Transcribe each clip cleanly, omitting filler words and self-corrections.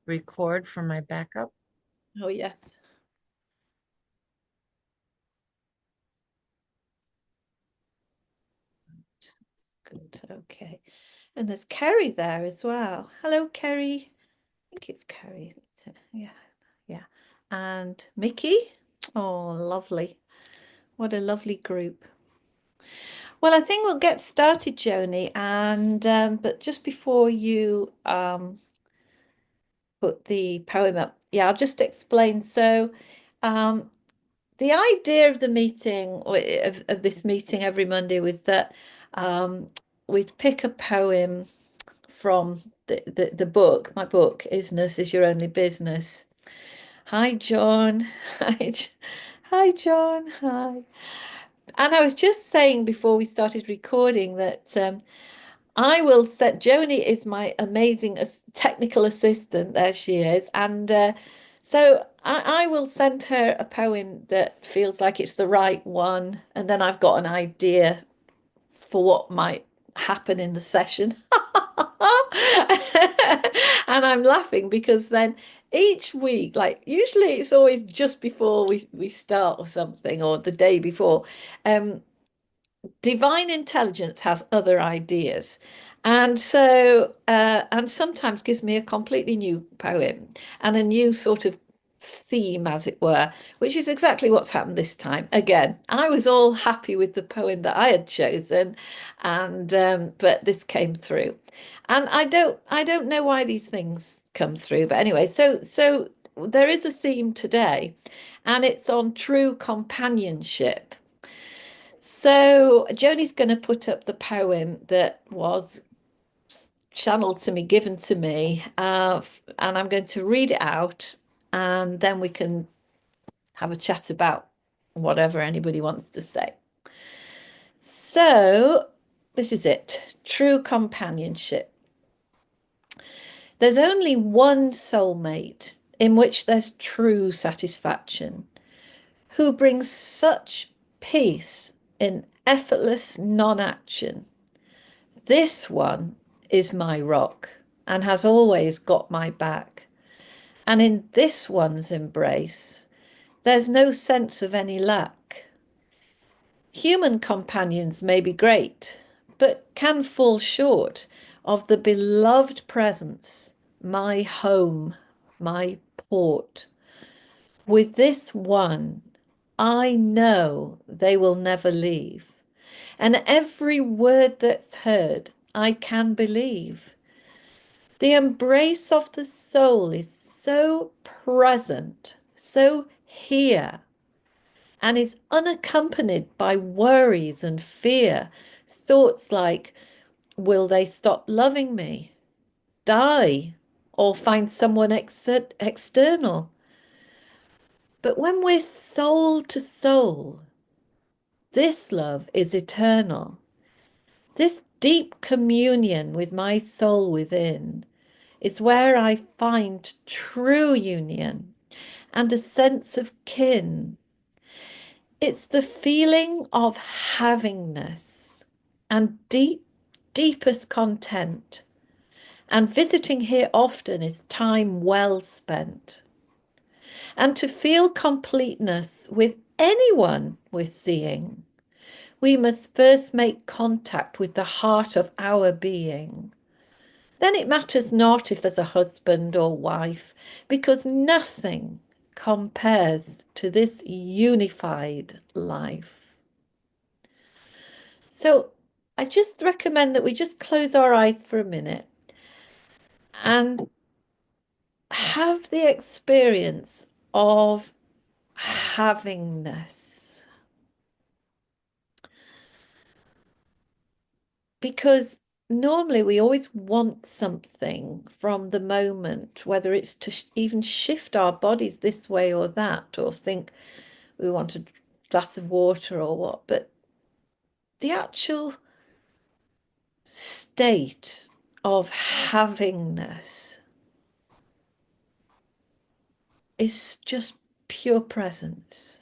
record for my backup? Oh, yes. Good. Okay. And there's Kerry there as well. Hello, Kerry. I think it's Kerry. Yeah. Yeah. And Mickey. Oh, lovely. What a lovely group. Well, I think we'll get started, Joni. And but just before you put the poem up, yeah, I'll just explain. So, um, the idea of the meeting of this meeting every Monday was that we'd pick a poem from the book. My book, IS-ness is Your Only Business. Hi, John. Hi, hi, John. Hi. And I was just saying before we started recording that I will set Joni is my amazing technical assistant. There she is. And so I will send her a poem that feels like it's the right one. And then I've got an idea for what might happen in the session. And I'm laughing because then each week, like usually it's always just before we start or something, or the day before. Divine intelligence has other ideas. And so, and sometimes gives me a completely new poem and a new sort of theme, as it were, which is exactly what's happened this time. Again, I was all happy with the poem that I had chosen, and but this came through, and I don't know why these things come through, but anyway, so there is a theme today, and it's on true companionship. So Joni's going to put up the poem that was channeled to me, given to me, and I'm going to read it out, and then we can have a chat about whatever anybody wants to say. So this is it. True companionship. There's only one soulmate in which there's true satisfaction, who brings such peace in effortless non-action. This one is my rock and has always got my back. And in this one's embrace, there's no sense of any lack. Human companions may be great, but can fall short of the beloved presence, my home, my port. With this one, I know they will never leave. And every word that's heard, I can believe. The embrace of the soul is so present, so here, and is unaccompanied by worries and fear. Thoughts like, will they stop loving me, die, or find someone external? But when we're soul to soul, this love is eternal. This deep communion with my soul within is where I find true union and a sense of kin. It's the feeling of havingness and deepest content. And visiting here often is time well spent. And to feel completeness with anyone we're seeing, we must first make contact with the heart of our being. Then it matters not if there's a husband or wife, because nothing compares to this unified life. So I just recommend that we just close our eyes for a minute and have the experience of havingness. Because normally we always want something from the moment, whether it's to even shift our bodies this way or that, or think we want a glass of water or what. But the actual state of havingness is just pure presence.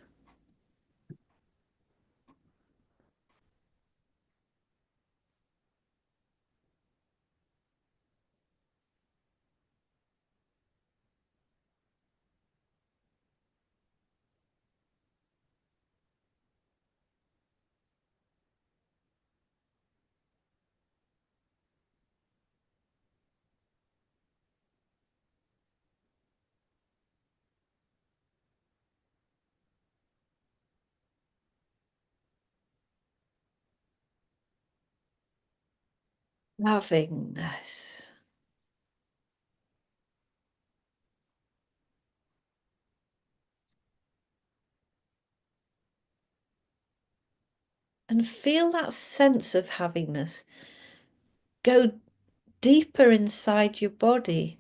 Lovingness. And feel that sense of havingness go deeper inside your body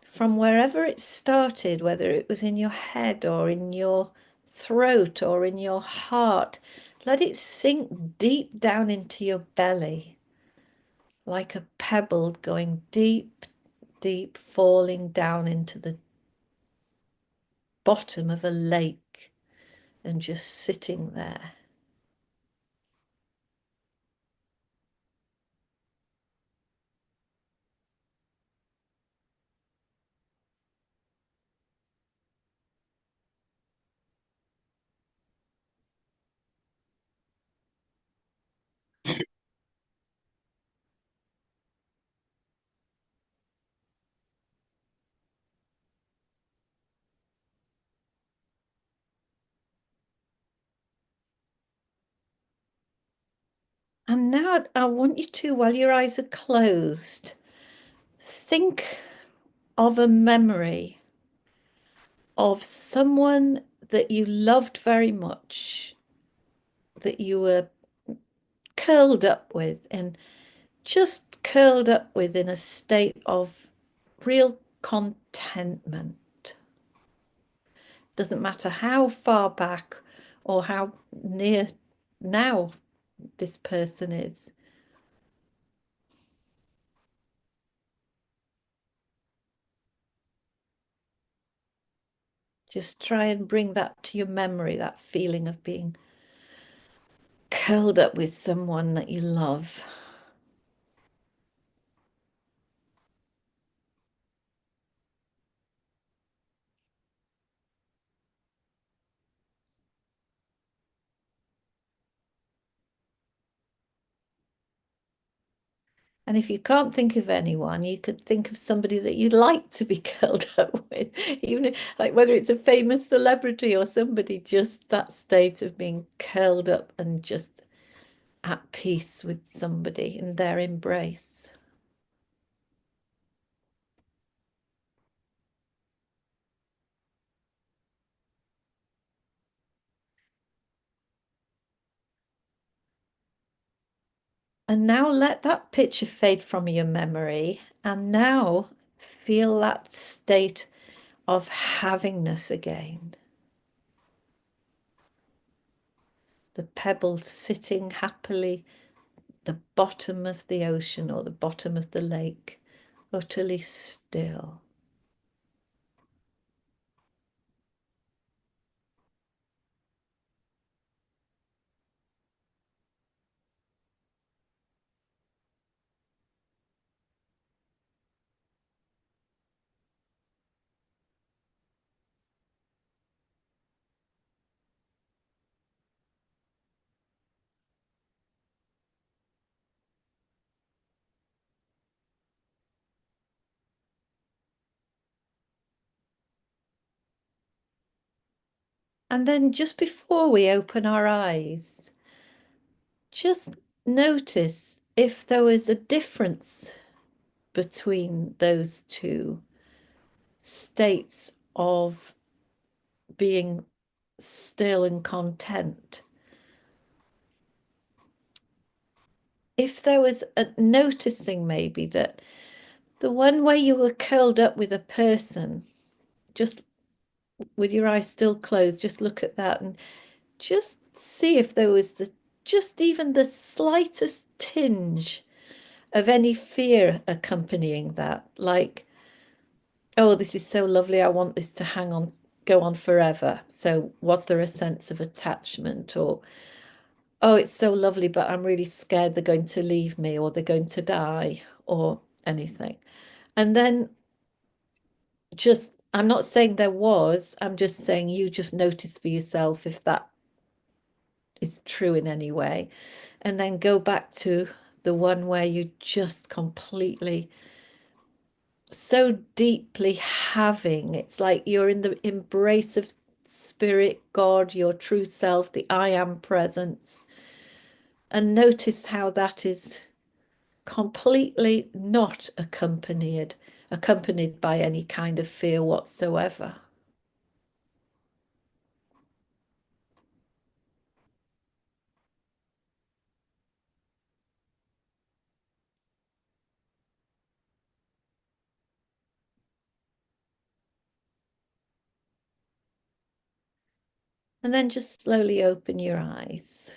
from wherever it started, whether it was in your head or in your throat or in your heart. Let it sink deep down into your belly like a pebble going deep, deep, falling down into the bottom of a lake and just sitting there. And now I want you to, while your eyes are closed, think of a memory of someone that you loved very much, that you were curled up with, and just curled up with in a state of real contentment. Doesn't matter how far back or how near now this person is. Just try and bring that to your memory, that feeling of being curled up with someone that you love. And if you can't think of anyone, you could think of somebody that you'd like to be curled up with, even like whether it's a famous celebrity or somebody, just that state of being curled up and just at peace with somebody in their embrace. And now let that picture fade from your memory. And now feel that state of havingness again. The pebbles sitting happily the bottom of the ocean or the bottom of the lake, utterly still. And then just before we open our eyes, just notice if there was a difference between those two states of being still and content. If there was a noticing maybe that the one way you were curled up with a person, just with your eyes still closed, just look at that and just see if there was just even the slightest tinge of any fear accompanying that. Like, oh, this is so lovely. I want this to go on forever. So was there a sense of attachment? Or, oh, it's so lovely, but I'm really scared they're going to leave me or they're going to die or anything. And then I'm not saying there was, I'm just saying you just notice for yourself if that is true in any way. And then go back to the one where you just completely, so deeply having, it's like you're in the embrace of spirit, God, your true self, the I am presence. And notice how that is completely not accompanied by any kind of fear whatsoever. And then just slowly open your eyes.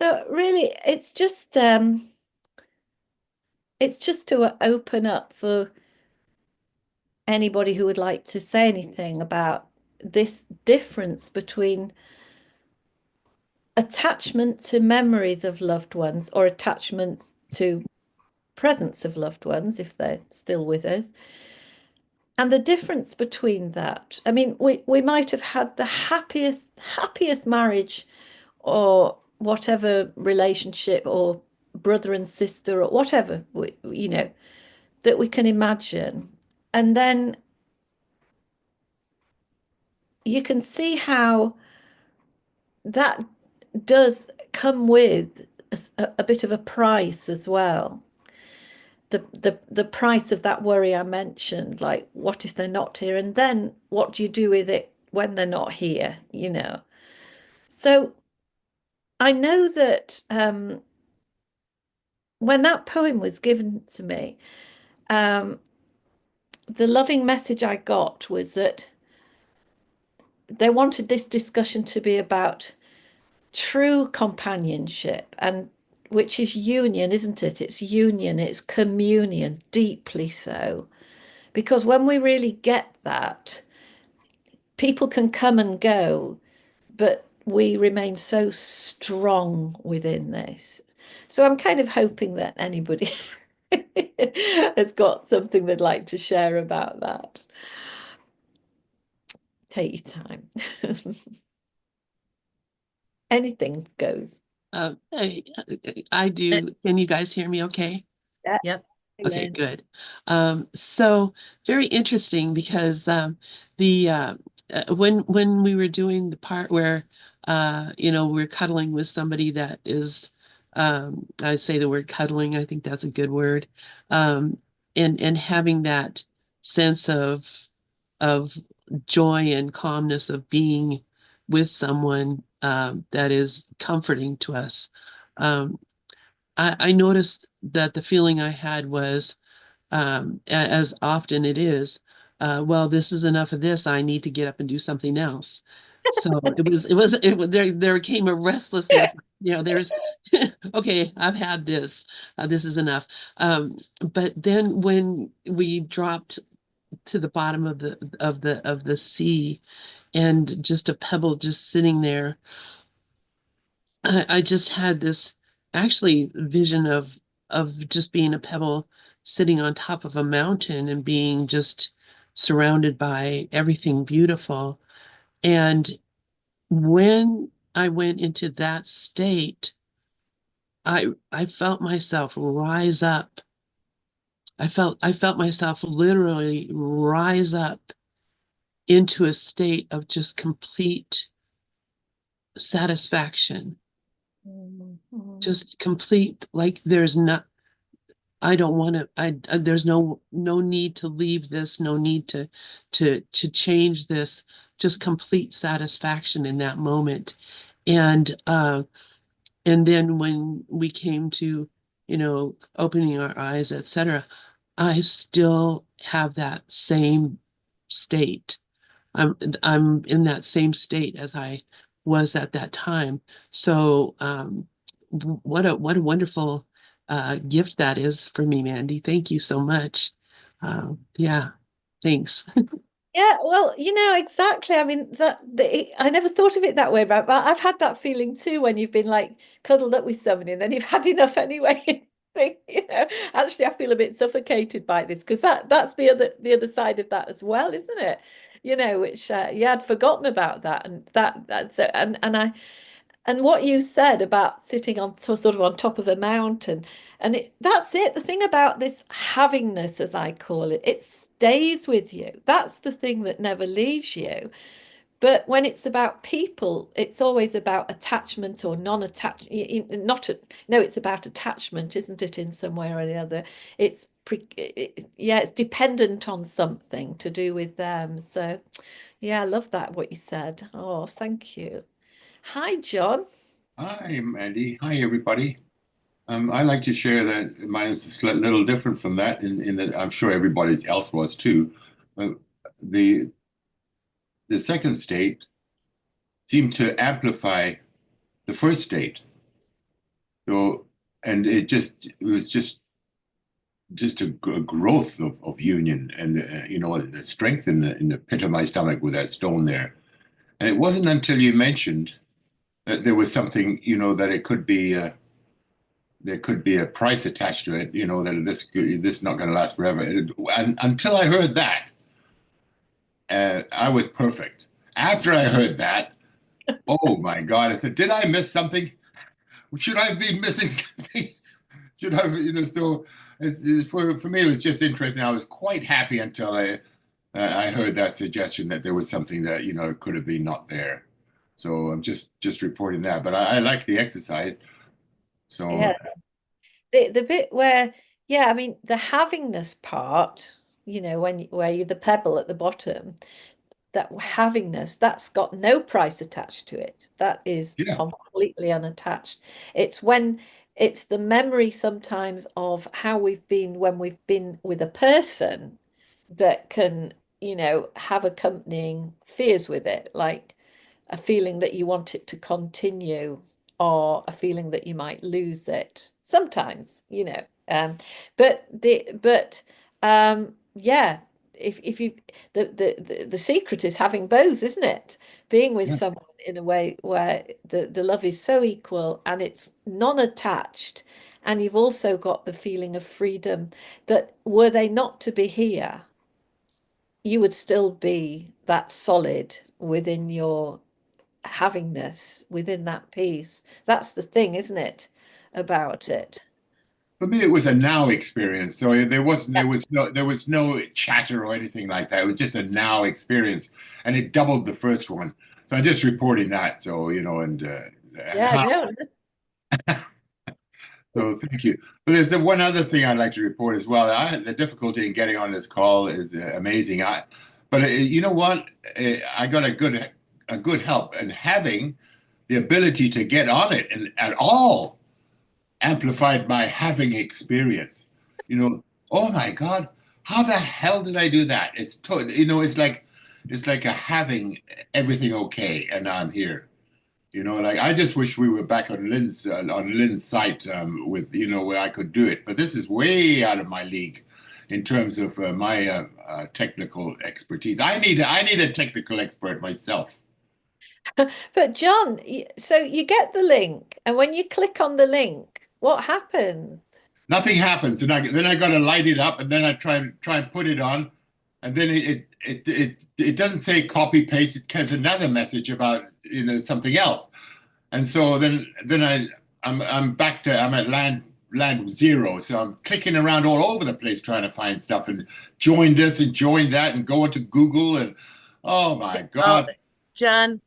So really, it's just to open up for anybody who would like to say anything about this difference between attachment to memories of loved ones or attachment to presence of loved ones if they're still with us. And the difference between that, I mean, we might have had the happiest marriage or whatever relationship or brother and sister or whatever that we can imagine. And then you can see how that does come with a bit of a price as well. The price of that worry I mentioned, like what if they're not here? And then what do you do with it when they're not here? So I know that when that poem was given to me, um, the loving message I got was that they wanted this discussion to be about true companionship and which is union, isn't it? It's union, it's communion, deeply so. Because when we really get that, people can come and go, but we remain so strong within this. So I'm kind of hoping that anybody has got something they'd like to share about that. Take your time. Anything goes. I Eh, do. Can you guys hear me okay? Yeah. Yep. Okay, Amen. good. So very interesting because the when we were doing the part where we're cuddling with somebody that is I say the word cuddling, I think that's a good word. Um, and having that sense of joy and calmness of being with someone that is comforting to us. Um, I noticed that the feeling I had was, as often it is, well, this is enough of this. I need to get up and do something else. So there came a restlessness. There's, okay, I've had this. This is enough. But then when we dropped to the bottom of the sea, and just a pebble just sitting there, I just had this actually vision of just being a pebble sitting on top of a mountain and being just surrounded by everything beautiful. And when I went into that state, I felt myself rise up. I felt myself literally rise up into a state of just complete satisfaction, Mhm. just complete, like there's not, I don't want to, there's no need to leave this, no need to change this, just complete satisfaction in that moment. And then when we came to, opening our eyes, etc., I still have that same state. I'm in that same state as I was at that time. So what a wonderful gift that is for me, Mandy. Thank you so much. Yeah, thanks. Yeah, well, exactly. I mean, I never thought of it that way, but I've had that feeling too when you've been like cuddled up with somebody and then you've had enough anyway. think, actually I feel a bit suffocated by this, because that's the other side of that as well, isn't it? Which I'd forgotten about that, and that's it. And what you said about sitting on sort of on top of a mountain, and that's it. The thing about this havingness, as I call it, it stays with you. That's the thing that never leaves you. But when it's about people, it's always about attachment or non-attach. Not no, it's about attachment, isn't it? In some way or another, it's dependent on something to do with them. So, yeah, I love that what you said. Oh, thank you. Hi, John. Hi, Mandy. Hi, everybody. I like to share that mine is a little different from that, in that I'm sure everybody else was too. Uh, the the second state seemed to amplify the first state. So, and it was just a growth of union, and the strength in the pit of my stomach with that stone there. And it wasn't until you mentioned that there was something, that it could be. There could be a price attached to it, that this is not going to last forever. And until I heard that, I was perfect. After I heard that, oh my God, I said, did I miss something? Should I have been missing something? Should I have, so for me, it was just interesting. I was quite happy until I heard that suggestion that there was something that, could have been not there. So I'm just reporting that, but I like the exercise. So Yeah, the bit where, yeah, I mean, the havingness part, where you're the pebble at the bottom, that havingness, that's got no price attached to it. That is yeah. completely unattached. It's when it's the memory sometimes of how we've been when we've been with a person that can, have accompanying fears with it, like a feeling that you want it to continue, or a feeling that you might lose it sometimes, yeah, if you the secret is having both, isn't it? Being with Yeah. someone in a way where the love is so equal and it's non-attached, and you've also got the feeling of freedom, that were they not to be here, you would still be that solid within your havingness, within that peace. That's the thing, isn't it, about it? For me, it was a now experience. So Yeah, there was no chatter or anything like that. It was just a now experience, and it doubled the first one. So I'm just reporting that. So and yeah, how. no. So thank you. But there's the one other thing I'd like to report as well. The difficulty in getting on this call is amazing. But you know what? I got a good help, and having the ability to get on it and at all amplified my having experience. Oh my God, how the hell did I do that? It's like a having everything okay, and I'm here. Like I just wish we were back on Lynn's site with where I could do it. But this is way out of my league in terms of my technical expertise. I need a technical expert myself. But John, so you get the link, and when you click on the link, what happens? Nothing happens, and then I got to light it up, and then I try and put it on, and then it doesn't say copy paste. It has another message about something else, and so I'm at land zero, so I'm clicking around all over the place trying to find stuff, and join this and join that, and go into Google, and oh my Oh, God. John,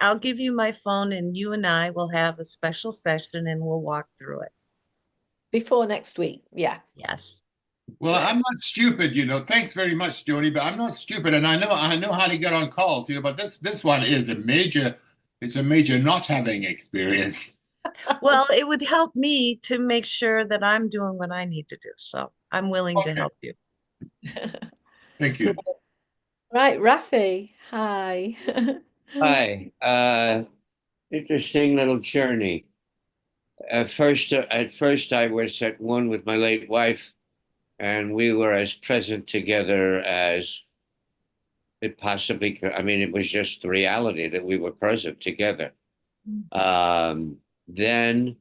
I'll give you my phone and you and I will have a special session and we'll walk through it. Before next week. Yeah. Yes. Well, I'm not stupid, Thanks very much, Jody, but I'm not stupid, and I know how to get on calls, But this one is it's a major not having experience. Well, it would help me to make sure that I'm doing what I need to do. So I'm willing to Okay, help you. thank you. Right, Rafi. Hi. Hi. Interesting little journey. At first, I was at one with my late wife, and we were as present together as it possibly could. I mean, it was just the reality that we were present together. Then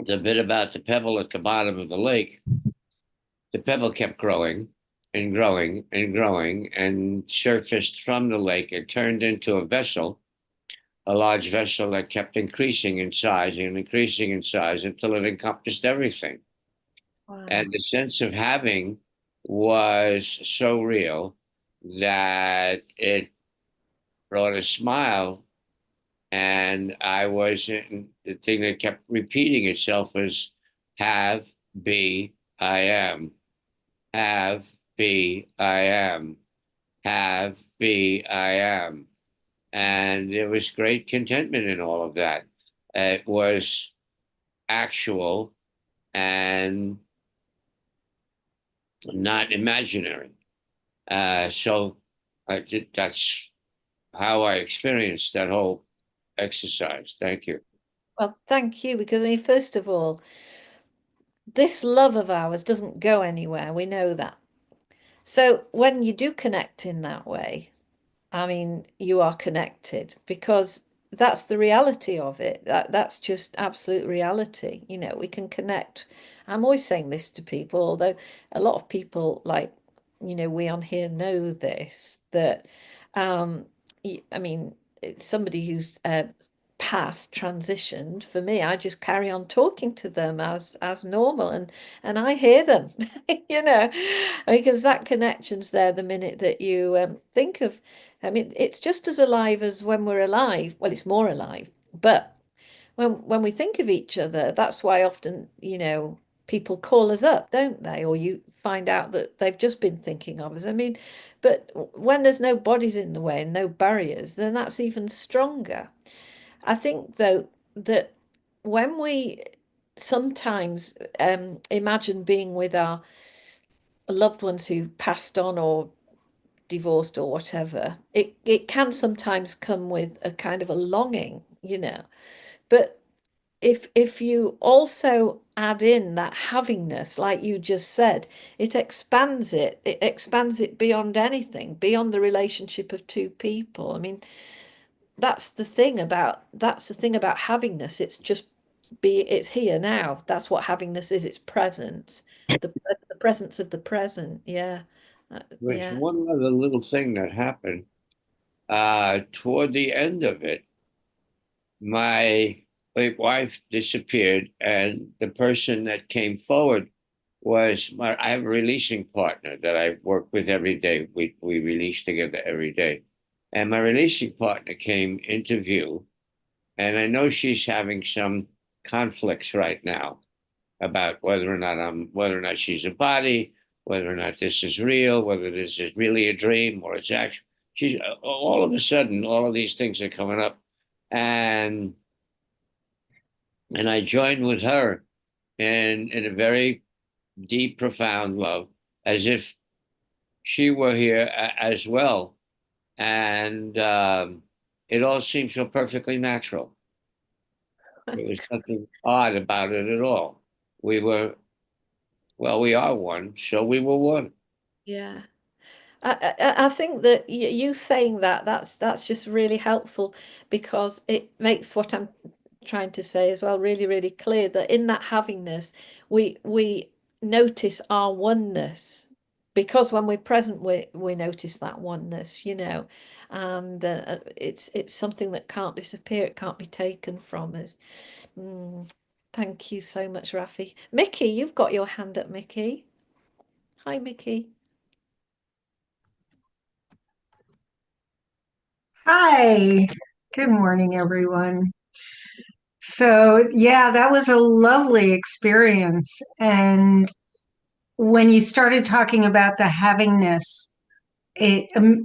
the bit about the pebble at the bottom of the lake, the pebble kept growing and growing and growing and surfaced from the lake. It turned into a vessel, a large vessel that kept increasing in size and increasing in size until it encompassed everything. Wow. And the sense of having was so real that it brought a smile. And I wasn't, the thing that kept repeating itself was have, be, I am. Have, be, I am. Have, be, I am. And there was great contentment in all of that. It was actual and not imaginary. So that's how I experienced that whole exercise. Thank you. Well, thank you, because I mean, first of all, this love of ours doesn't go anywhere. We know that. So when you do connect in that way, I mean, you are connected because that's the reality of it. That's just absolute reality. You know, we can connect. I'm always saying this to people, although a lot of people like, you know, we on here know this, that I mean, it's somebody who's past transitioned. For me, I just carry on talking to them as normal, and I hear them, you know, because that connection's there the minute that you think of. I mean, it's just as alive as when we're alive. Well, it's more alive, but when we think of each other, that's why often, you know, people call us up, don't they? Or you find out that they've just been thinking of us. I mean, but when there's no bodies in the way and no barriers, then that's even stronger. I think, though, that when we sometimes imagine being with our loved ones who've passed on or divorced or whatever, it can sometimes come with a kind of a longing, you know. But if you also add in that havingness, like you just said, it expands it. It expands it beyond anything, beyond the relationship of two people. I mean, that's the thing about havingness. It's just it's here now. That's what havingness is. It's presence, the presence of the present. Yeah. There's Yeah. one other little thing that happened. Toward the end of it, my late wife disappeared, and the person that came forward was I have a releasing partner that I work with every day. We release together every day. And my releasing partner came into view, and I know she's having some conflicts right now about whether or not she's a body, whether or not this is real, whether this is really a dream or it's actual. She's all of a sudden, all of these things are coming up, and I joined with her in a very deep, profound love, as if she were here as well, and it all seemed so perfectly natural. There was nothing odd about it at all. We were, well, we are one, so we were one. Yeah. I think that you saying that's just really helpful, because it makes what I'm trying to say as well really, really clear, that in that havingness we notice our oneness, because when we're present we notice that oneness, you know, and it's something that can't disappear. It can't be taken from us. Mm, thank you so much, Rafi. Mickey, you've got your hand up, Mickey. Hi, Mickey. Hi, good morning, everyone. So, yeah, that was a lovely experience. And when you started talking about the havingness,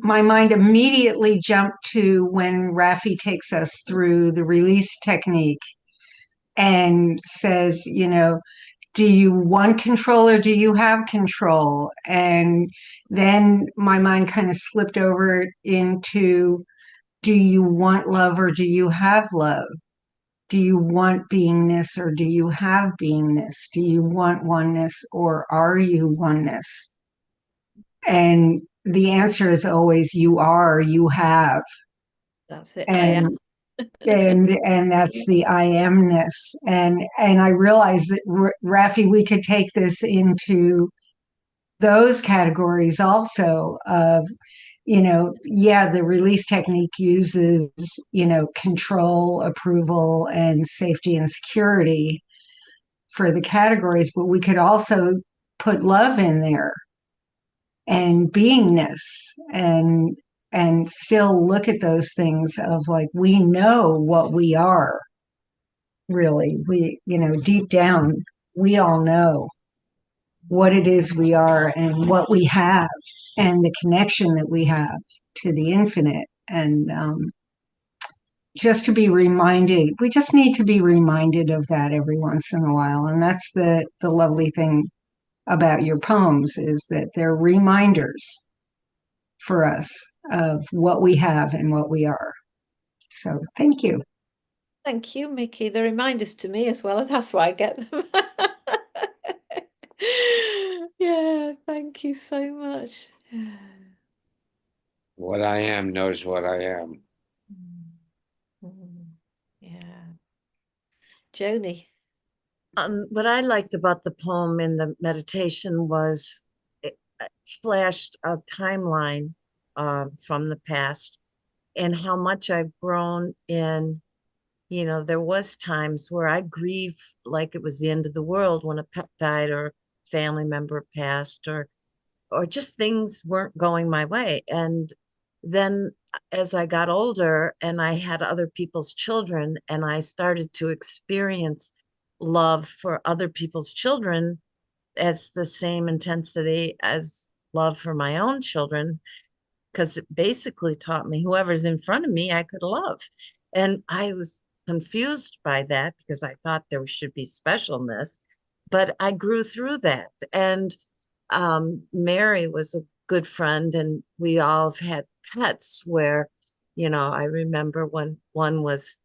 my mind immediately jumped to when Rafi takes us through the release technique and says, you know, do you want control or do you have control? And then my mind kind of slipped over into, do you want love or do you have love? Do you want beingness or do you have beingness? Do you want oneness or are you oneness? And the answer is always you are, you have. That's it. I And am. and that's the I am-ness. And I realized that Rafi, we could take this into those categories also of, yeah, the release technique uses, control, approval, and safety and security for the categories, but we could also put love in there and beingness and still look at those things of like we know what we are really. We, deep down, we all know what it is we are and what we have and the connection that we have to the infinite. And just to be reminded, we just need to be reminded of that every once in a while. And that's the lovely thing about your poems is that they're reminders for us of what we have and what we are. So thank you. Thank you, Mickey. The reminders to me as well. That's why I get them. Yeah, thank you so much. What I am knows what I am. Yeah. Joni. What I liked about the poem in the meditation was it flashed a timeline from the past and how much I've grown in. There was times where I grieved like it was the end of the world when a pet died or a family member passed or just things weren't going my way. And then as I got older and I had other people's children and I started to experience love for other people's children, it's the same intensity as love for my own children, because it basically taught me whoever's in front of me, I could love. And I was confused by that because I thought there should be specialness, but I grew through that. And Mary was a good friend, and we all have had pets where, I remember when one was,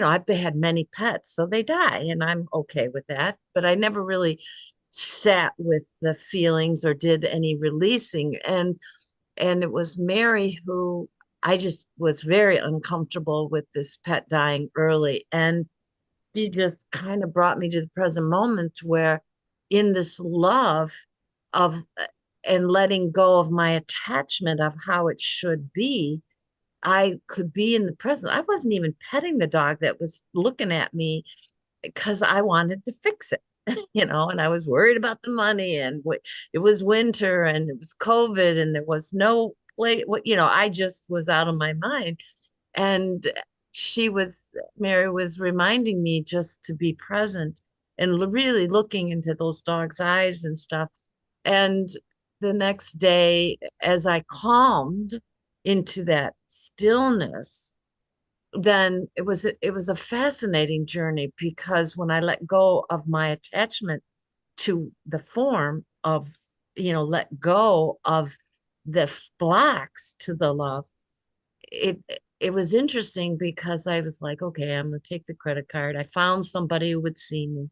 I've had many pets, so they die, and I'm okay with that. But I never really sat with the feelings or did any releasing. And it was Mary who I just was very uncomfortable with this pet dying early. And she just kind of brought me to the present moment where in this love of and letting go of my attachment of how it should be, I could be in the present. I wasn't even petting the dog that was looking at me because I wanted to fix it, and I was worried about the money and it was winter and it was COVID and there was no play, I just was out of my mind. And Mary was reminding me just to be present and really looking into those dogs' eyes and stuff. And the next day, as I calmed into that stillness, then it was a fascinating journey because when I let go of my attachment to the form of, let go of the blocks to the love, it it was interesting because I was like, okay, I'm gonna take the credit card. I found somebody who would see me.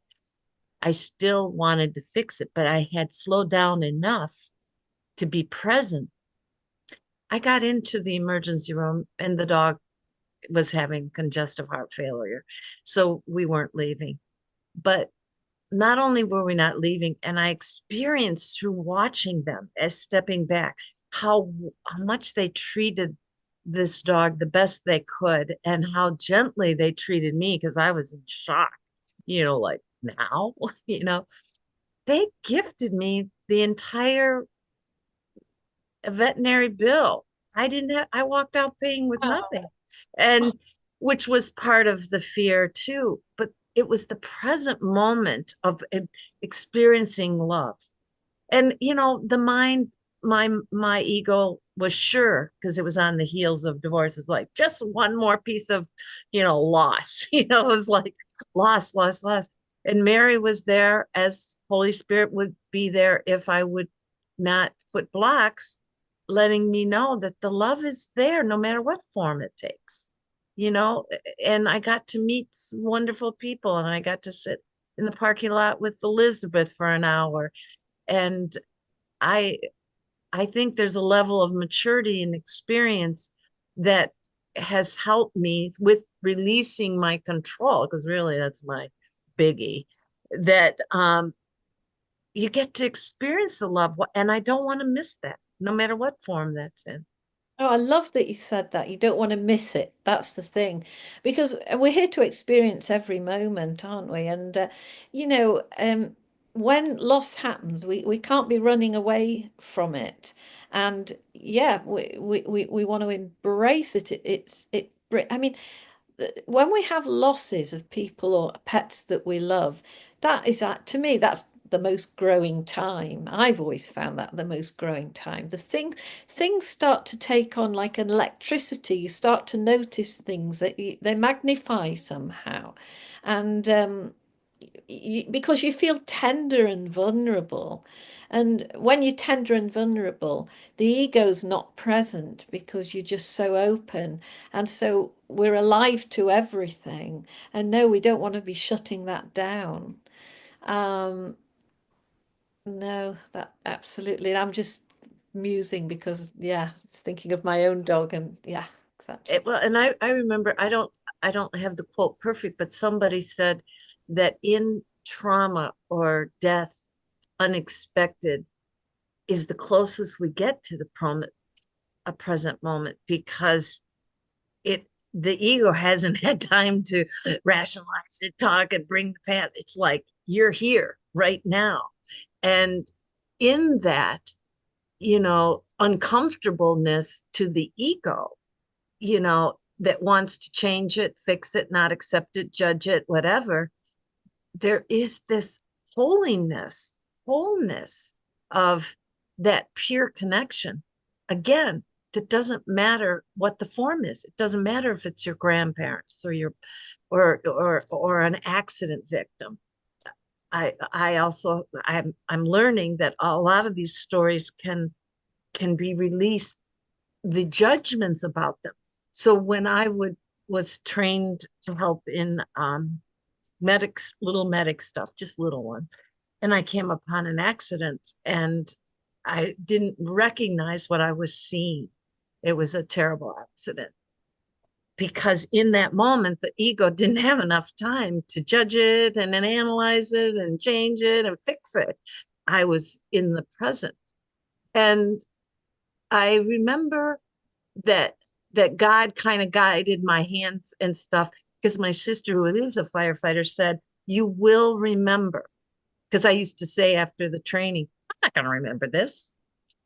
I still wanted to fix it, but I had slowed down enough to be present. I got into the emergency room and the dog was having congestive heart failure. So we weren't leaving. But not only were we not leaving, and I experienced through watching them as stepping back how much they treated this dog the best they could and how gently they treated me because I was in shock, like now, they gifted me the entire veterinary bill. I walked out paying with nothing. And which was part of the fear too. But it was the present moment of experiencing love. And the mind, my ego was sure because it was on the heels of divorce. It's like just one more piece of, loss. It was like loss, loss, loss. And Mary was there as Holy Spirit would be there if I would not put blocks, letting me know that the love is there no matter what form it takes, you know. And I got to meet some wonderful people and I got to sit in the parking lot with Elizabeth for an hour. And I I think there's a level of maturity and experience that has helped me with releasing my control, because really that's my biggie, that you get to experience the love, and I don't want to miss that, no matter what form that's in. Oh, I love that you said that. You don't want to miss it. That's the thing. Because we're here to experience every moment, aren't we? And, when loss happens, we can't be running away from it. And yeah, we want to embrace it. I mean, when we have losses of people or pets that we love, that is to me, that's the most growing time. I've always found that the most growing time. Things start to take on like an electricity. You start to notice things that they magnify somehow, and because you feel tender and vulnerable. And when you're tender and vulnerable, the ego's not present because you're just so open. And so we're alive to everything. And no, we don't want to be shutting that down. No, that absolutely. And I'm just musing because, yeah, it's thinking of my own dog. And yeah, exactly. Well, and I remember, I don't have the quote perfect, but somebody said that in trauma or death, unexpected is the closest we get to a present moment, because the ego hasn't had time to rationalize it, talk, and bring the past. It's like you're here right now. And in that, uncomfortableness to the ego, that wants to change it, fix it, not accept it, judge it, whatever, there is this wholeness of that pure connection. Again, that doesn't matter what the form is. It doesn't matter if it's your grandparents or an accident victim. I'm learning that a lot of these stories can be released, the judgments about them. So when I was trained to help in little medic stuff, just little one, and I came upon an accident and I didn't recognize what I was seeing. It was a terrible accident, because in that moment, the ego didn't have enough time to judge it and then analyze it and change it and fix it. I was in the present. And I remember that God kind of guided my hands and stuff, because my sister, who is a firefighter, said, "You will remember." Because I used to say after the training, "I'm not going to remember this."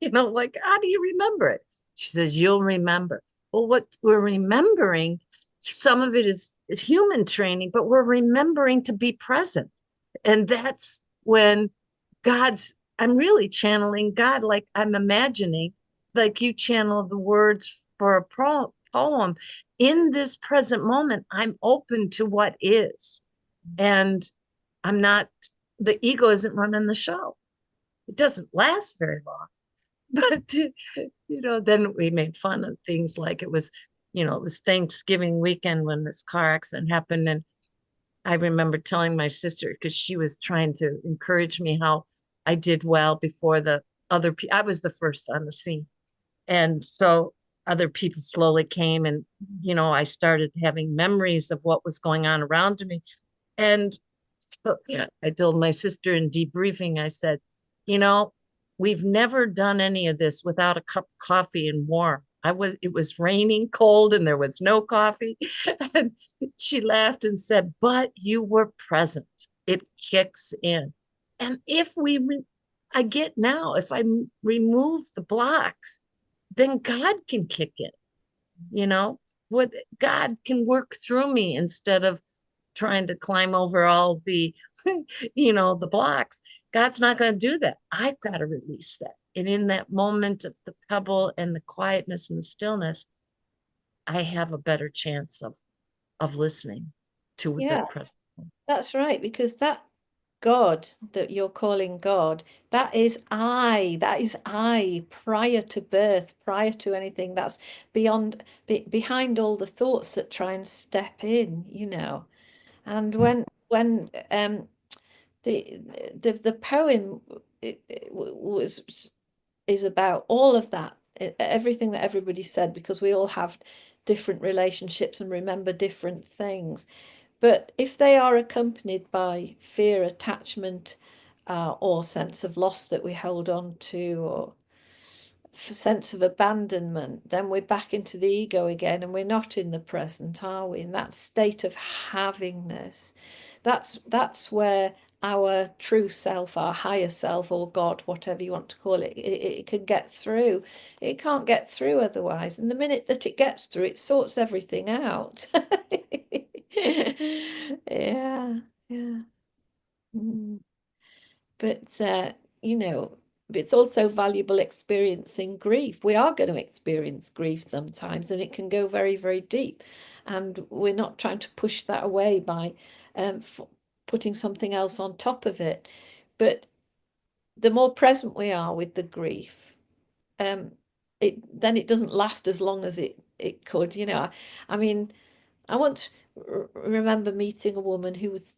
Like, how do you remember it? She says, "You'll remember." Well, what we're remembering, some of it is human training, but we're remembering to be present. And that's when I'm really channeling God, like I'm imagining, like you channel the words for a poem. In this present moment, I'm open to what is. And I'm not, the ego isn't running the show. It doesn't last very long. But, then we made fun of things like it was Thanksgiving weekend when this car accident happened. And I remember telling my sister, because she was trying to encourage me, how I did well before the other people. I was the first on the scene. And so other people slowly came, and, I started having memories of what was going on around me. And I told my sister in debriefing, I said, we've never done any of this without a cup of coffee and warm. It was raining cold and there was no coffee. And she laughed and said, "But you were present. It kicks in." And I get now, if I remove the blocks, then God can kick in, what God can work through me instead of trying to climb over all the, the blocks. God's not going to do that. I've got to release that. And in that moment of the pebble and the quietness and the stillness, I have a better chance of listening to the present. That's right, because that God that you're calling God, that is I prior to birth, prior to anything. That's behind all the thoughts that try and step in, And when the poem is about all of that, everything that everybody said, because we all have different relationships and remember different things. But if they are accompanied by fear, attachment, or sense of loss that we hold on to, or sense of abandonment, then we're back into the ego again, and we're not in the present, are we? In that state of havingness, that's where our true self, our higher self, or God, whatever you want to call it, it can get through. It can't get through otherwise. And the minute that it gets through, it sorts everything out. Yeah, yeah. Mm. But you know, it's also valuable experiencing grief. We are going to experience grief sometimes, and it can go very, very deep. And we're not trying to push that away by putting something else on top of it. But the more present we are with the grief, then it doesn't last as long as it could. You know, I mean, I once remember meeting a woman who was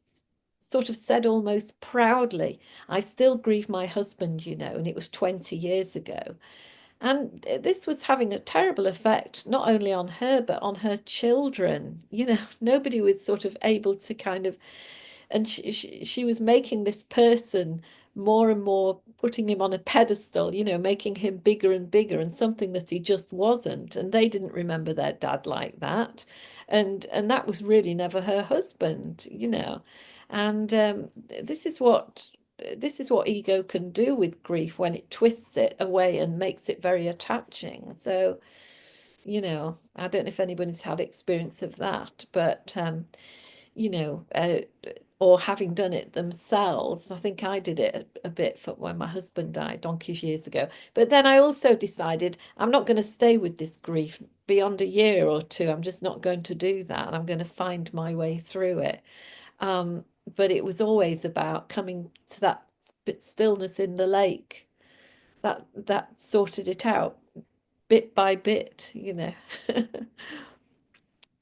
sort of said almost proudly, I still grieve my husband, you know, and it was 20 years ago. And this was having a terrible effect, not only on her, but on her children. You know, nobody was sort of able to kind of, and she was making this person more and more, putting him on a pedestal, you know, making him bigger and bigger, and something that he just wasn't. And they didn't remember their dad like that, and that was really never her husband, you know. And this is what ego can do with grief when it twists it away and makes it very attaching. So, you know, I don't know if anybody's had experience of that, but you know, or having done it themselves. I think I did it a bit for when my husband died donkeys years ago. But then I also decided I'm not going to stay with this grief beyond a year or two. I'm just not going to do that. I'm going to find my way through it. But it was always about coming to that stillness in the lake. That sorted it out bit by bit, you know.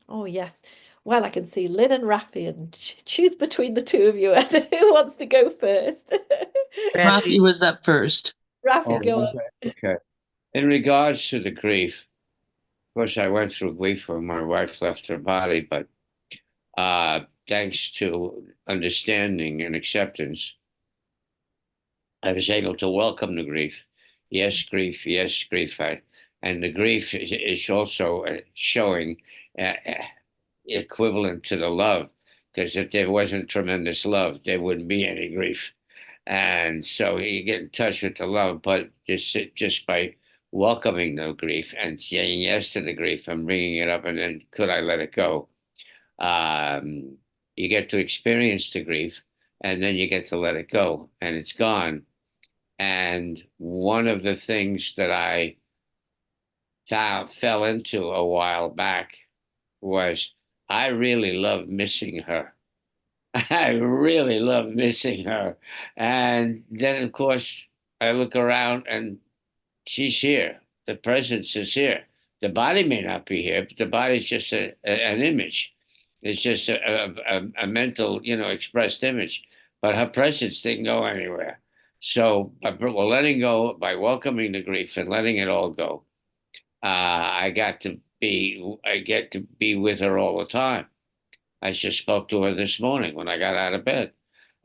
Oh, yes. Well, I can see Lynn and Rafi, and choose between the two of you. Who wants to go first? Rafi was up first. Rafi, go on. Okay. In regards to the grief, of course, I went through grief when my wife left her body, but thanks to understanding and acceptance, I was able to welcome the grief. Yes, grief. Yes, grief. And the grief is also showing equivalent to the love, because if there wasn't tremendous love, there wouldn't be any grief. And so you get in touch with the love, but just by welcoming the grief and saying yes to the grief and bringing it up, and then could I let it go? You get to experience the grief, and then you get to let it go, and it's gone. And one of the things that I fell into a while back was I really love missing her. I really love missing her. And then, of course, I look around and she's here. The presence is here. The body may not be here, but the body's just an image. It's just a mental, you know, expressed image. But her presence didn't go anywhere. So by letting go, by welcoming the grief and letting it all go, I get to be with her all the time. I just spoke to her this morning when I got out of bed,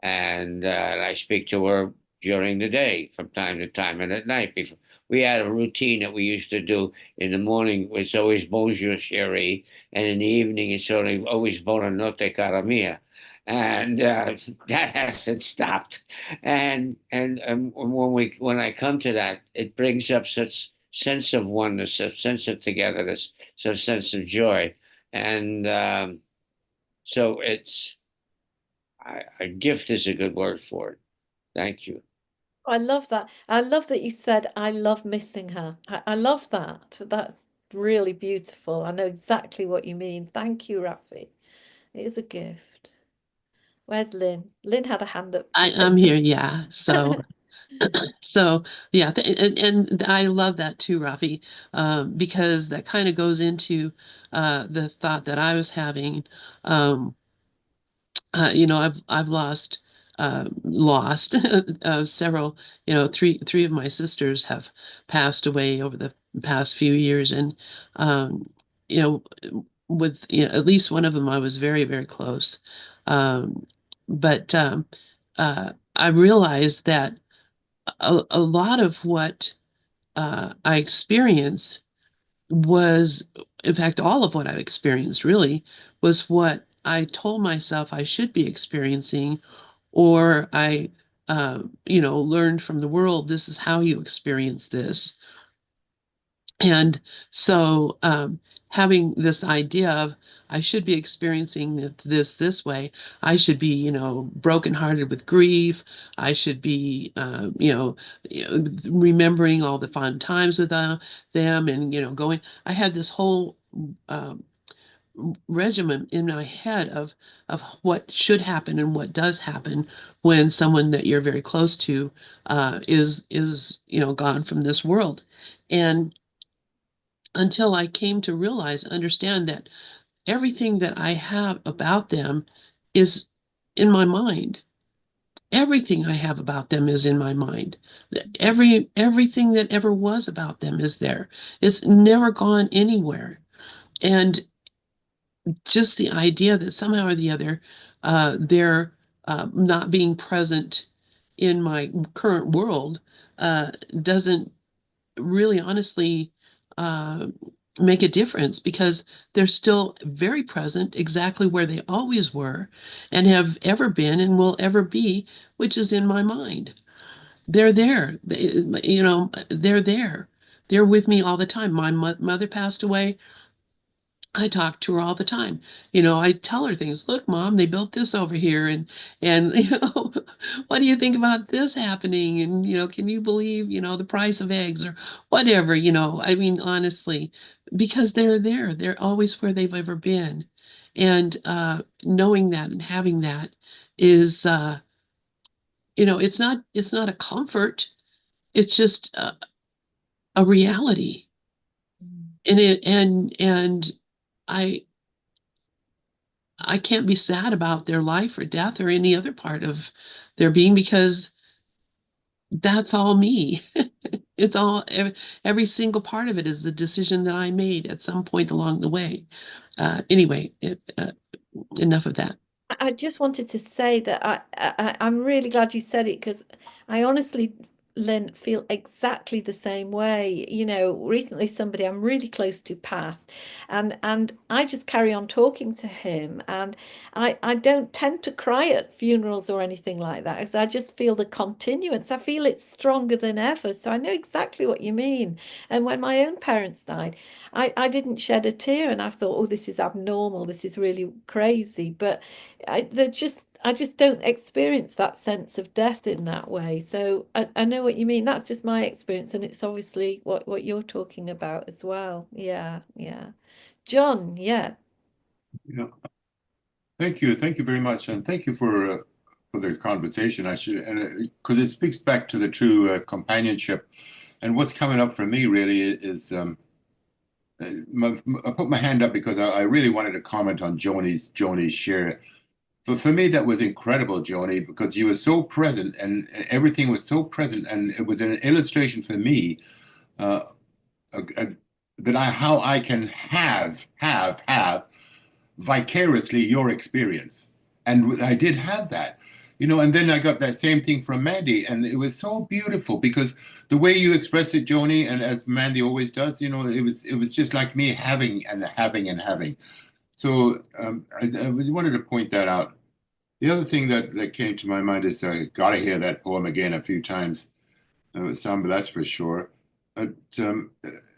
and I speak to her during the day from time to time, and at night. Before we had a routine that we used to do in the morning. It's always bonjour chérie, and in the evening it's always buonanotte cara mia, and that hasn't stopped. And when I come to that, it brings up such sense of oneness, a sense of togetherness, such sense of joy, and so it's a gift is a good word for it. Thank you. I love that. I love that you said, I love missing her. I love that. That's really beautiful. I know exactly what you mean. Thank you, Rafi. It is a gift. Where's Lynn? Lynn had a hand up. I'm here, yeah. So yeah, and I love that too, Rafi, because that kind of goes into the thought that I was having. You know, I've lost several. You know, three of my sisters have passed away over the past few years, and with at least one of them, I was very, very close. But I realized that a lot of what I experienced was, in fact, all of what I've experienced really was what I told myself I should be experiencing, or I, learned from the world, this is how you experience this. And so having this idea of I should be experiencing this way, I should be, brokenhearted with grief. I should be, remembering all the fun times with them and, going. I had this whole um, regimen in my head of what should happen and what does happen when someone that you're very close to is gone from this world. And until I came to realize, understand that everything that I have about them is in my mind. Everything I have about them is in my mind. Everything that ever was about them is there. It's never gone anywhere. And just the idea that somehow or the other, they're not being present in my current world doesn't really honestly uh, make a difference, because they're still very present exactly where they always were and have ever been and will ever be, which is in my mind. They're there. They're there. They're with me all the time. My mother passed away. I talk to her all the time. I tell her things. Look, Mom, they built this over here, and what do you think about this happening? And can you believe the price of eggs or whatever? I mean, honestly, because they're there. They're always where they've ever been, and knowing that and having that is, it's not a comfort. It's just a reality, and I I can't be sad about their life or death or any other part of their being, because that's all me. It's all every single part of it is the decision that I made at some point along the way. Anyway, enough of that. I just wanted to say that I'm really glad you said it, because I honestly, Lynn, feel exactly the same way. Recently somebody I'm really close to passed, and I just carry on talking to him, and I don't tend to cry at funerals or anything like that, because I just feel the continuance. I feel it's stronger than ever. So I know exactly what you mean. And when my own parents died, I didn't shed a tear, and I thought, oh, this is abnormal. This is really crazy. But I just don't experience that sense of death in that way. So I know what you mean. That's just my experience, and it's obviously what you're talking about as well. Yeah, yeah. John, yeah. Yeah. Thank you very much, and thank you for the conversation. I should, and because it speaks back to the true companionship, and what's coming up for me really is I put my hand up because I really wanted to comment on Joni's share. For me, that was incredible, Joni, because you were so present and everything was so present, and it was an illustration for me uh, that how I can have vicariously your experience, and I did have that. And then I got that same thing from Mandy, and it was so beautiful because the way you expressed it, Joni, and as Mandy always does, it was just like me having and having and having. So I wanted to point that out. The other thing that came to my mind is I got to hear that poem again a few times, Samba, that's for sure. But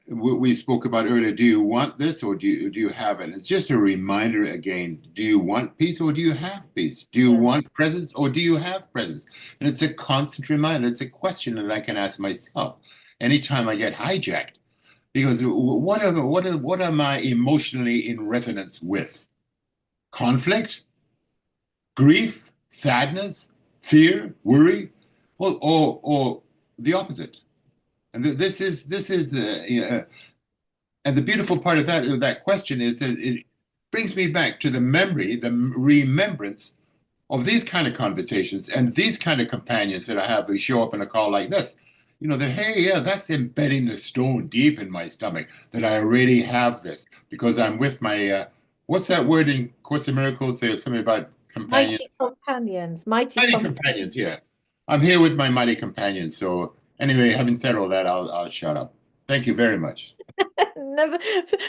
we spoke about earlier, do you want this or do you have it? It's just a reminder again, do you want peace or do you have peace? Do you want presence or do you have presence? And it's a constant reminder. It's a question that I can ask myself anytime I get hijacked. Because what am I emotionally in resonance with? Conflict? Grief, sadness, fear, worry, well, or the opposite. And this is and the beautiful part of that question is that it brings me back to the remembrance of these kind of conversations and these kind of companions that I have who show up in a call like this. hey, yeah, that's embedding the stone deep in my stomach that I already have this because I'm with my, what's that word in Course in Miracles? There's something about companions. Mighty companions, mighty Mighty companions. companions, yeah. I'm here with my mighty companions. So anyway, having said all that, I'll shut up. Thank you very much. Never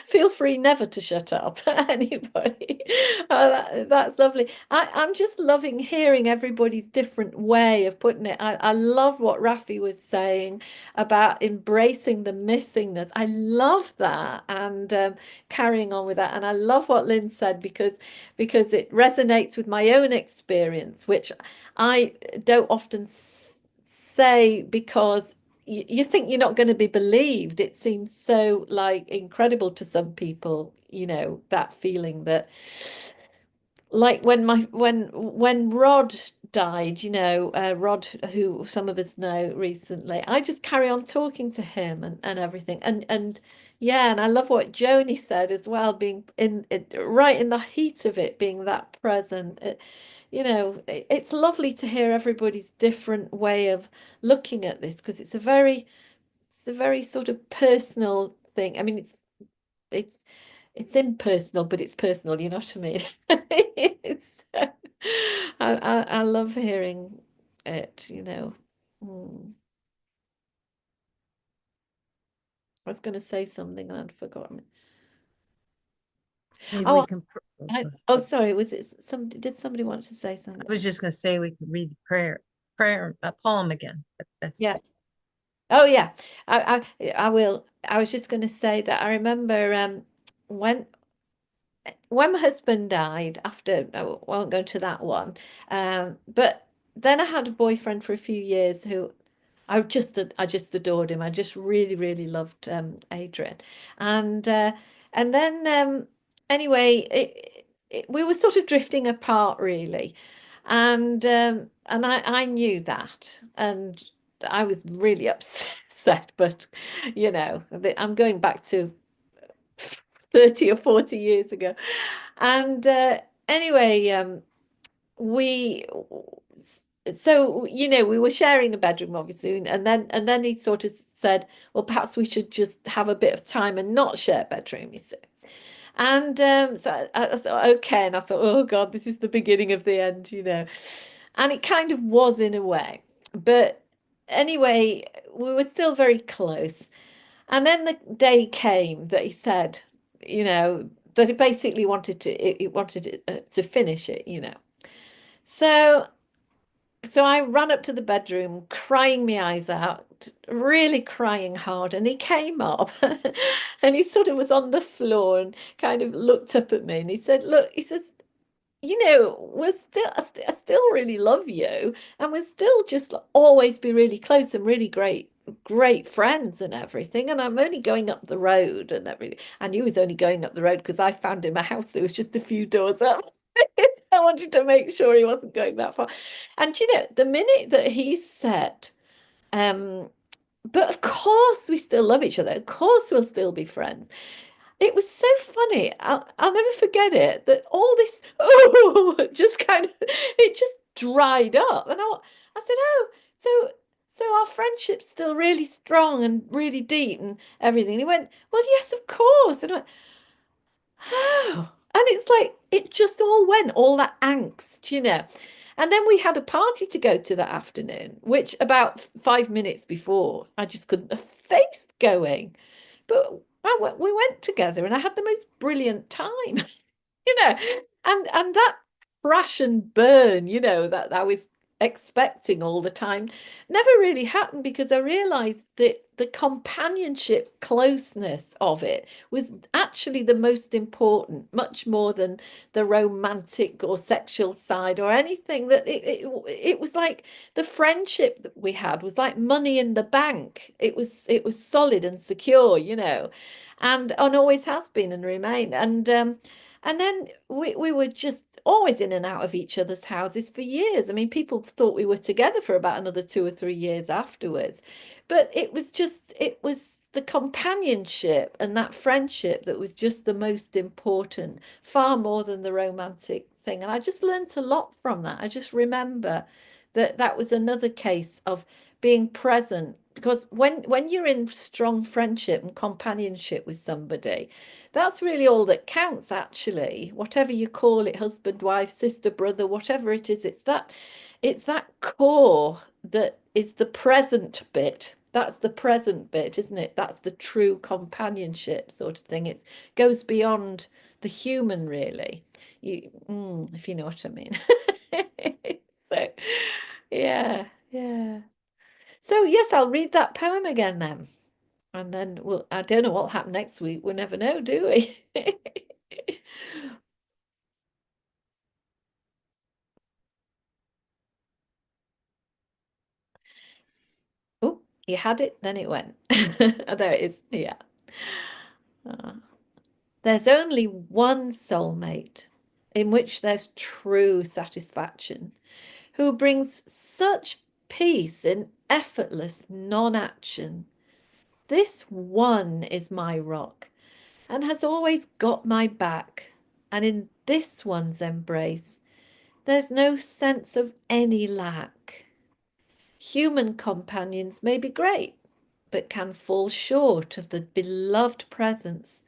feel free never to shut up, anybody. That's lovely. I'm just loving hearing everybody's different way of putting it. I love what Rafi was saying about embracing the missingness. I love that, and carrying on with that. And I love what Lynn said because it resonates with my own experience, which I don't often say because you think you're not going to be believed. It seems so like incredible to some people, that feeling that, like when Rod died, Rod, who some of us know recently, I just carry on talking to him and everything. And yeah, and I love what Joni said as well, being right in the heat of it, being that present. It's lovely to hear everybody's different way of looking at this, because it's a very sort of personal thing. I mean, it's impersonal, but it's personal, you know what I mean? It's I love hearing it. Mm. I was going to say something and I'd forgotten. Maybe Oh, we can. sorry, was it did somebody want to say something? I was just going to say we could read the poem again. But that's Yeah. Oh yeah, I will. I was just going to say that I remember when my husband died, after, I won't go into that one, but then I had a boyfriend for a few years who I just adored him. I just really, really loved Adrian, and then anyway, we were sort of drifting apart really, and I knew that, and I was really upset. But I'm going back to 30 or 40 years ago, and anyway, we we were sharing a bedroom, obviously, and then he sort of said, well, perhaps we should just have a bit of time and not share bedroom, you see. And so I thought, okay, and I thought, oh God, this is the beginning of the end, and it kind of was in a way. But anyway, we were still very close. And then the day came that he said, that he basically wanted to finish it. So I ran up to the bedroom, crying my eyes out, really crying hard. And he came up and he sort of was on the floor and kind of looked up at me, and he said, look, he says, I still really love you, and we'll still just always be really close and really great friends and everything. And I'm only going up the road and everything. I knew he was only going up the road because I found him a house that was just a few doors up. I wanted to make sure he wasn't going that far. And the minute that he said, but of course we still love each other, of course we'll still be friends, it was so funny. I'll never forget it, that all this just kind of, it just dried up. And I said, oh, so our friendship's still really strong and really deep and everything. And he went, well, yes, of course. And I went, oh, and it's like it just all went, all that angst. And then we had a party to go to that afternoon, which about 5 minutes before I just couldn't have faced going. But we went together and I had the most brilliant time, and that crash and burn, that I was expecting all the time never really happened, because I realized that the companionship closeness of it was actually the most important, much more than the romantic or sexual side or anything. That it was like the friendship that we had was like money in the bank. It was solid and secure, and always has been and remain. And then we were just always in and out of each other's houses for years. I mean, people thought we were together for about another 2 or 3 years afterwards. But it was the companionship and that friendship that was just the most important, far more than the romantic thing. And I just learned a lot from that. I just remember that was another case of being present, because when you're in strong friendship and companionship with somebody, that's really all that counts, actually. Whatever you call it, husband, wife, sister, brother, whatever it is, it's that core that is the present bit. That's the present bit, isn't it? That's the true companionship sort of thing. It goes beyond the human, really. If you know what I mean. So, yeah, yeah. So yes, I'll read that poem again then. And then I don't know what'll happen next week. We never know, do we? Oh, you had it, then it went. Oh, there it is. Yeah. There's only one soulmate in which there's true satisfaction, who brings such peace in effortless non-action. This one is my rock and has always got my back. And in this one's embrace, there's no sense of any lack. Human companions may be great, but can fall short of the beloved presence,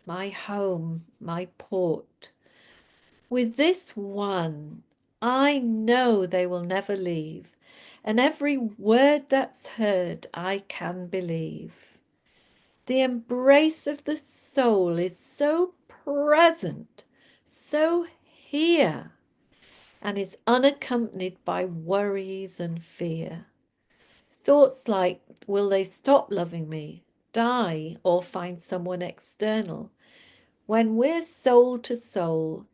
my home, my port. With this one, I know they will never leave, and every word that's heard I can believe. The embrace of the soul is so present, so here, and is unaccompanied by worries and fear. Thoughts like, will they stop loving me, die, or find someone external? When we're soul to soul,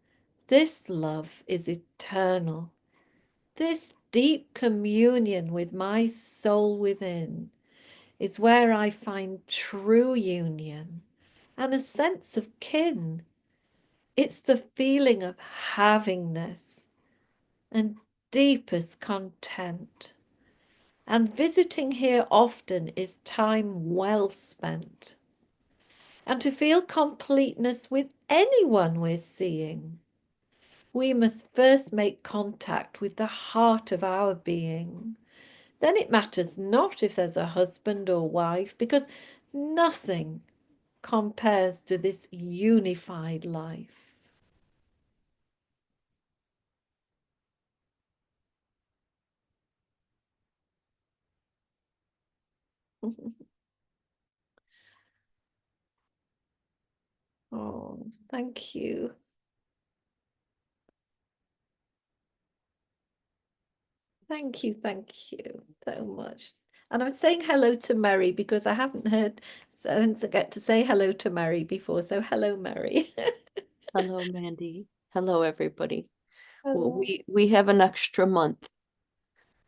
this love is eternal. This deep communion with my soul within is where I find true union and a sense of kin. It's the feeling of havingness and deepest content. And visiting here often is time well spent. And to feel completeness with anyone we're seeing, we must first make contact with the heart of our being. Then it matters not if there's a husband or wife, because nothing compares to this unified life. Oh, thank you. Thank you so much. And I'm saying hello to Mary because I haven't get to say hello to Mary before. So hello, Mary. Hello, Mandy. Hello, everybody. Well, Hello. we have an extra month.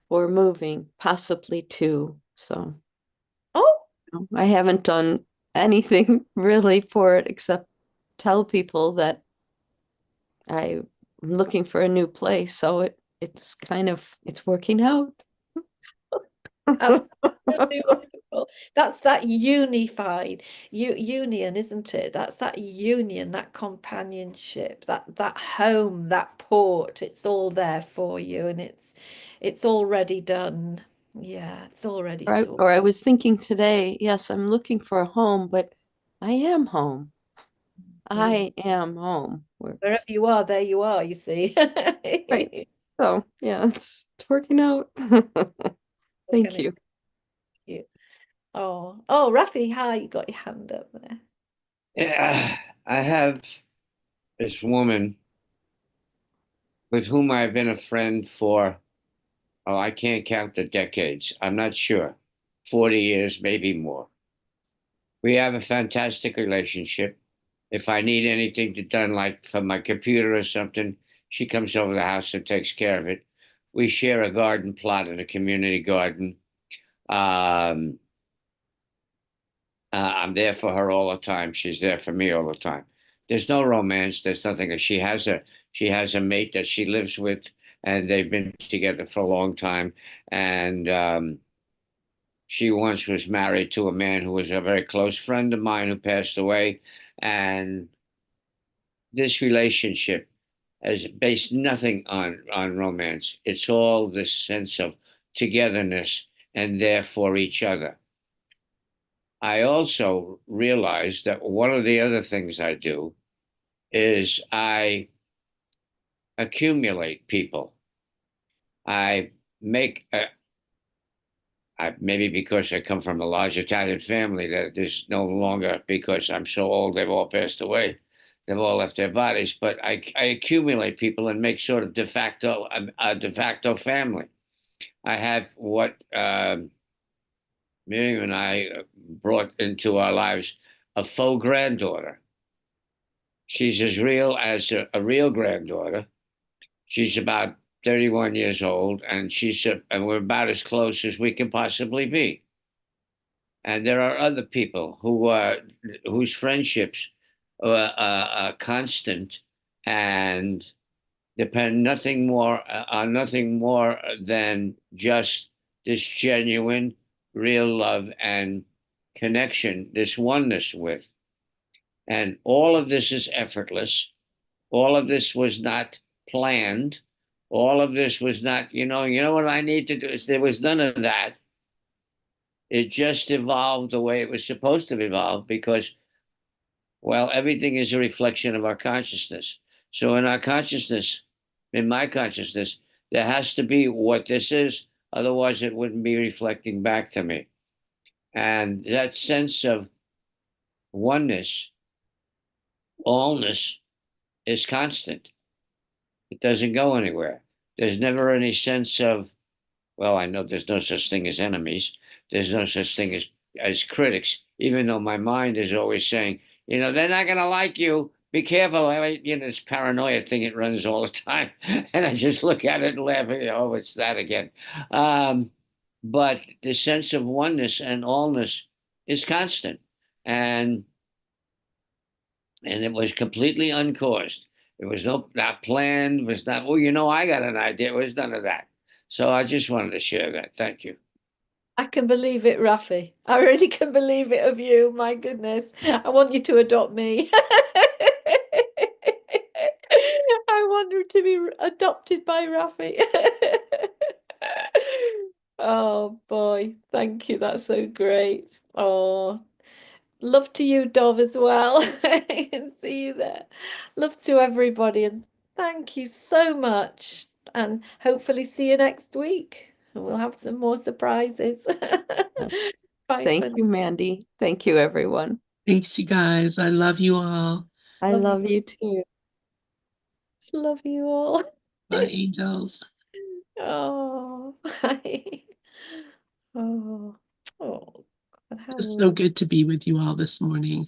We're moving, possibly two. So Oh, I haven't done anything really for it except tell people that I'm looking for a new place. So it's working out. absolutely wonderful. That's that unified union, isn't it? That's that union, that companionship, that home, that port. It's all there for you, and it's already done. Yeah, it's already sorted. Or I was thinking today, yes, I'm looking for a home, but I am home. I am home. Wherever you are, there you are, you see. Right. So yeah, it's working out. Thank you. Oh, Rafi, hi, you got your hand up there. Yeah, I have this woman with whom I've been a friend for, oh, I can't count the decades. I'm not sure. 40 years, maybe more. We have a fantastic relationship. If I need anything done, like from my computer or something, she comes over the house and takes care of it. We share a garden plot in a community garden. Um, I'm there for her all the time. She's there for me all the time. There's no romance. There's nothing. She has a mate that she lives with, and they've been together for a long time. And she once was married to a man who was a very close friend of mine who passed away. And this relationship as based nothing on romance. It's all this sense of togetherness and there for each other. I also realized that one of the other things I do is I accumulate people. I make maybe because I come from a large Italian family that is no longer, because I'm so old, they've all passed away. They've all left their bodies, but I accumulate people and make sort of a de facto family. I have what Miriam and I brought into our lives, a faux granddaughter. She's as real as a real granddaughter. She's about 31 years old, and and we're about as close as we can possibly be. And there are other people whose friendships are constant and depend nothing more on nothing more than just this genuine, real love and connection, this oneness with. And all of this is effortless. All of this was not planned. All of this was not, you know what I need to do is there was none of that. It just evolved the way it was supposed to evolve because, well, everything is a reflection of our consciousness. So in our consciousness, in my consciousness, there has to be what this is. Otherwise, it wouldn't be reflecting back to me. And that sense of oneness, allness, is constant. It doesn't go anywhere. There's never any sense of, well, I know there's no such thing as enemies. There's no such thing as critics, even though my mind is always saying, they're not going to like you. Be careful. This paranoia thing, it runs all the time. And I just look at it and laugh. Oh, it's that again. But the sense of oneness and allness is constant. And it was completely uncaused. It was not planned. It was not, I got an idea. It was none of that. So I just wanted to share that. Thank you. I can believe it, Rafi. I really can believe it of you. My goodness. I want you to adopt me. I want her to be adopted by Rafi. Oh boy, thank you. That's so great. Oh, love to you, Dov, as well. I can see you there. Love to everybody, and thank you so much. And hopefully see you next week. And we'll have some more surprises. Bye Thank for you, Mandy. Thank you, everyone. Thanks, you guys. I love you all. I Love love you too. Love you all. Bye, angels. Oh, bye. Oh, oh, God, how It's so good to be with you all this morning.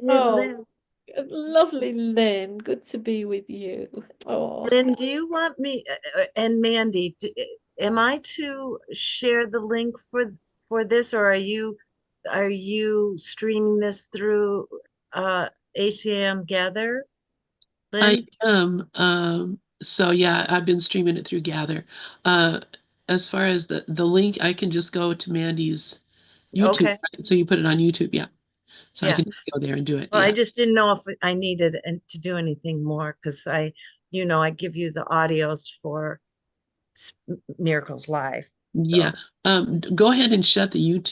oh, lovely, Lynn. Good to be with you. Oh, Lynn, do you want me and Mandy, am I to share the link for this, or are you streaming this through ACM Gather? I Lynn? am. So yeah, I've been streaming it through Gather. As far as the link, I can just go to Mandy's YouTube. Okay. Right? So you put it on YouTube, yeah. So I Yeah. can just go there and do it. Well, I Yeah. just didn't know if I needed to do anything more because I give you the audios for Miracles Live. Yeah. Go ahead and shut the YouTube.